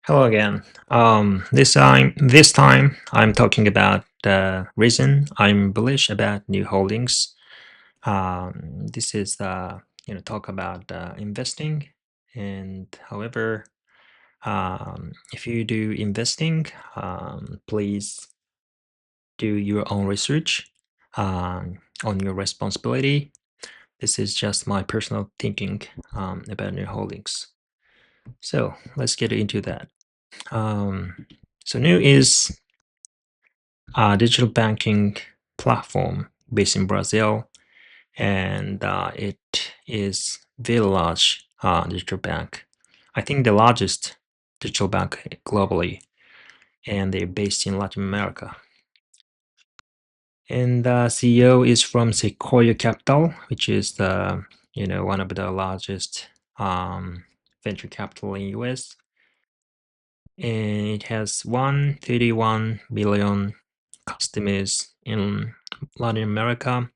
Hello again. This time I'm talking about the reason I'm bullish about new holdings. This is talk about investing, and however, if you do investing, please do your own research on your responsibility. This is just my personal thinking about new holdings. So let's get into that. Um, so New is a digital banking platform based in Brazil, and it is very large digital bank. I think the largest digital bank globally, and they're based in Latin America. And the CEO is from Sequoia Capital, which is the one of the largest venture capital in US, and it has 131 billion customers in Latin America,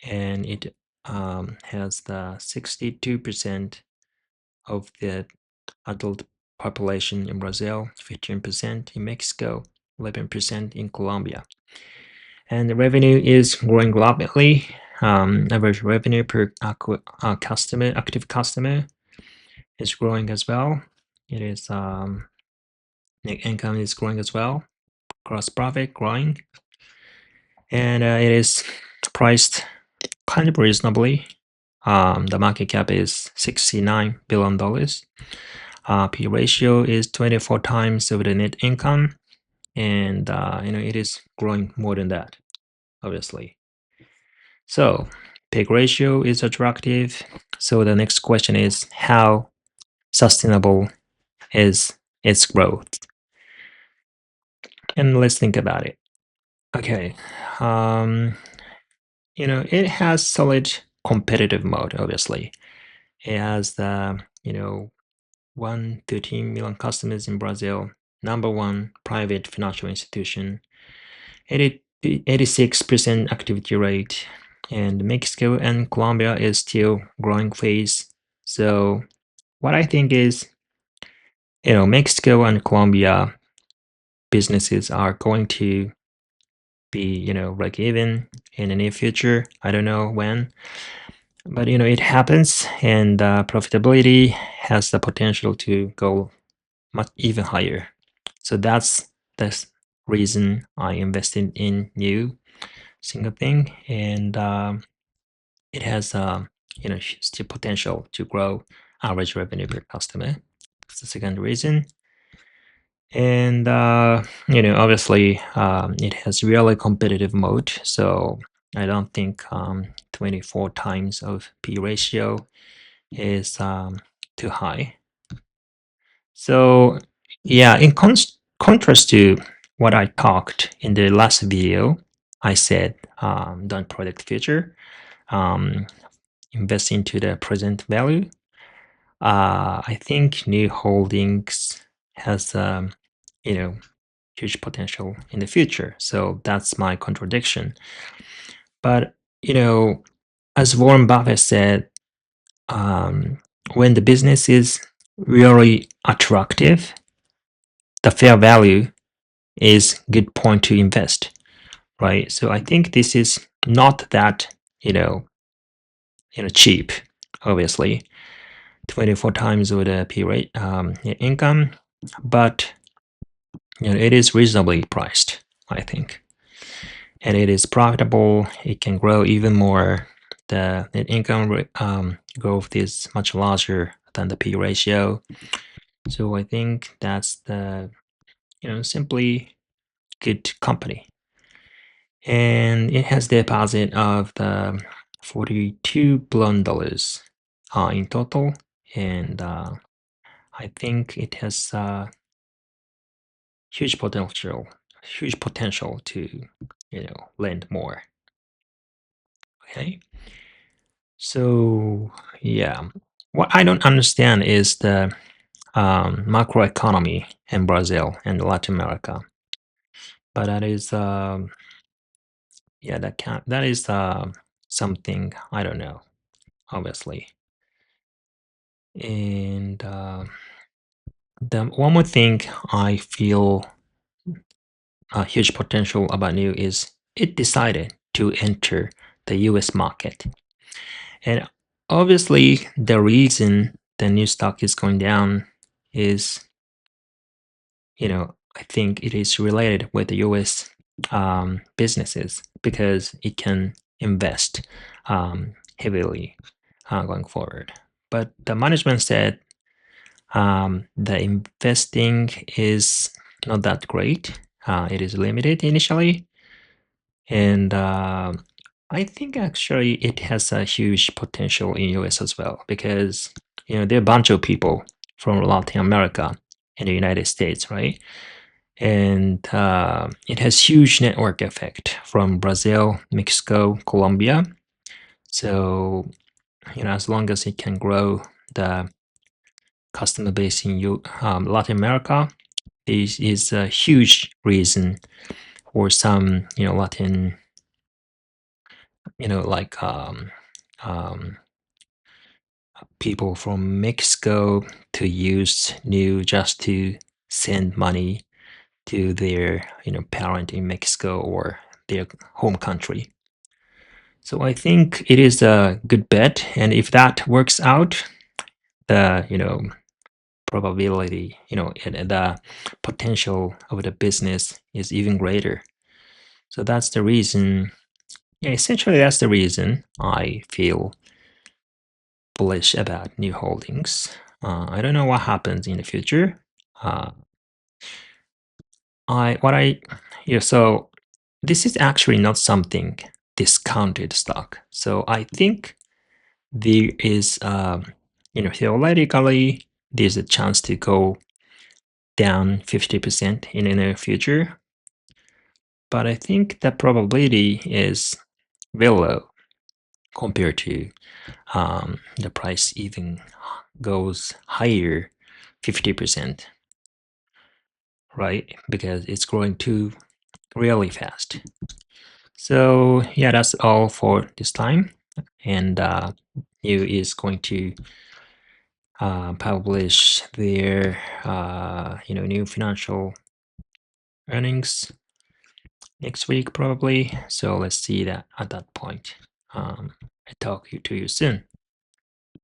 and it has the 62% of the adult population in Brazil, 15% in Mexico, 11% in Colombia. And the revenue is growing rapidly. Average revenue per active customer is growing as well. It is net income is growing as well. Gross profit growing, and it is priced kind of reasonably. The market cap is $69 billion. P ratio is 24 times over the net income, and it is growing more than that, obviously. So PEG ratio is attractive. So the next question is how sustainable is its growth? And let's think about it. Okay. It has solid competitive mode, obviously. It has the, 113 million customers in Brazil, number one private financial institution, 86% activity rate, and Mexico and Colombia is still growing phase. So what I think is, Mexico and Colombia businesses are going to be, break even in the near future. I don't know when, but it happens, and profitability has the potential to go much even higher. So that's the reason I invested in new single thing, and it has still potential to grow average revenue per customer. That's the second reason. And obviously it has really competitive mode, so I don't think 24 times of P ratio is too high. So yeah, in contrast to what I talked in the last video, I said don't predict future, um, invest into the present value. I think new holdings has huge potential in the future. So that's my contradiction. But as Warren Buffett said, when the business is really attractive, the fair value is good point to invest, right? So I think this is not that cheap, obviously, 24 times with the P rate income, but it is reasonably priced, I think, and it is profitable. It can grow even more. The net income growth is much larger than the P ratio, so I think that's the simply good company. And it has deposit of the $42 billion in total, and I think it has huge potential to lend more. Okay, so yeah, what I don't understand is the macroeconomy in Brazil and Latin America, but that is yeah, that is something I don't know, obviously. And The one more thing I feel a huge potential about New is it decided to enter the US market. And obviously, the reason the new stock is going down is, I think it is related with the US businesses because it can invest heavily going forward. But the management said the investing is not that great. It is limited initially, and I think actually it has a huge potential in US as well because there are a bunch of people from Latin America in the United States, right? And it has huge network effect from Brazil, Mexico, Colombia. So as long as it can grow the customer base in Latin America, is a huge reason for some Latin like um, people from Mexico to use New just to send money to their parent in Mexico or their home country. So I think it is a good bet, and if that works out, the probability, and the potential of the business is even greater. So that's the reason. Yeah, essentially that's the reason I feel bullish about new holdings. I don't know what happens in the future. Uh, I what I yeah. So this is actually not something discounted stock. So I think there is, theoretically, there's a chance to go down 50% in the near future. But I think the probability is very low compared to the price even goes higher 50%, right? Because it's growing too really fast. So yeah, that's all for this time. And you is going to publish their new financial earnings next week probably. So let's see that at that point. I talk to you soon.